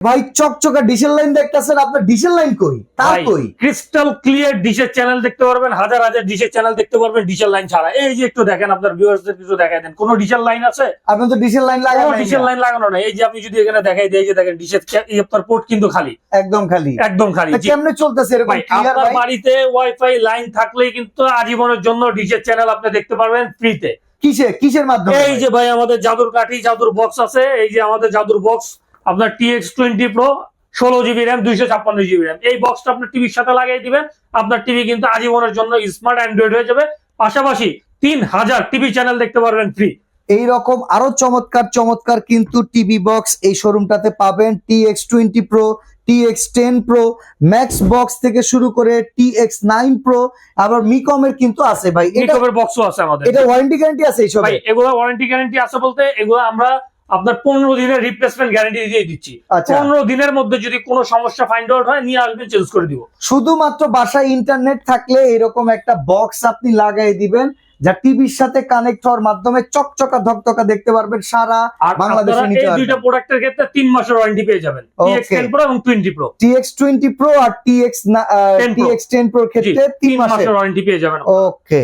ভাই চকচকা ডিশের লাইন দেখতেছেন, আপনার ডিশের লাইন কই? তার কই? ক্রিস্টাল ক্লিয়ার ডিশের চ্যানেল দেখতে পারবেন, হাজার হাজার ডিশের চ্যানেল দেখতে পারবেন ডিশের লাইন ছাড়া। এই যে একটু দেখেন, আপনার ভিউয়ারদের কিছু দেখাই দেন, কোন ডিশের লাইন আছে? আপনি তো ডিশের লাইন লাগানো নাই। ডিশের লাইন লাগানো নাই। এই যে আপনি যদি এখানে দেখাই দেই, এই যে দেখেন ডিশের আপনার পোর্ট কিন্তু খালি, একদম খালি, একদম খালি। কেমনে চলতেছে এরকম ক্লিয়ার? আপনার বাড়িতে ওয়াইফাই লাইন থাকলেই কিন্তু আজীবনের জন্য ডিশের চ্যানেল আপনি দেখতে পারবেন ফ্রিতে। কিসের মাধ্যমে? এই যে ভাই আমাদের জাদুর কাঠি, জাদুর বক্স আছে। এই যে আমাদের জাদুর বক্স, আপনার TX20 Pro 16GB RAM 256GB RAM। এই বক্সটা আপনার টিভির সাথে লাগিয়ে দিবেন, আপনার টিভি কিন্তু আজীবনের জন্য স্মার্ট অ্যান্ড্রয়েড হয়ে যাবে। পাশাপাশি 3000 টিভি চ্যানেল দেখতে পারবেন ফ্রি। এইরকম আরো চমৎকার চমৎকার কিন্তু টিভি বক্স এই শোরুমটাতে পাবেন। TX20 Pro, TX10 Pro, max box থেকে শুরু করে TX9 Pro, আবার মিকমের কিন্তু আছে ভাই। মিকমের বক্সও আছে আমাদের। এটা ওয়ারেন্টি গ্যারান্টি আছে এইসব? ভাই এগুলো ওয়ারেন্টি গ্যারান্টি আছে বলতে, এগুলো আমরা আপনার 15 দিনের রিপ্লেসমেন্ট গ্যারান্টি দিয়ে দিচ্ছি। 15 দিনের মধ্যে যদি কোনো সমস্যা ফাইন্ড আউট হয়, নিয়ে আসবেন, চেঞ্জ করে দিব। শুধুমাত্র বাসায় ইন্টারনেট থাকলে এরকম একটা বক্স আপনি লাগাই দিবেন, যা টিভির সাথে কানেক্ট হওয়ার মাধ্যমে চকচকা ধকধকা দেখতে পারবেন সারা বাংলাদেশে। এই দুইটা প্রোডাক্টের ক্ষেত্রে 3 মাসের ওয়ারেন্টি পেয়ে যাবেন, TX10 Pro এবং 20 Pro। TX20 Pro আর TX10 Pro ক্ষেত্রে 3 মাসের ওয়ারেন্টি পেয়ে যাবেন। ওকে।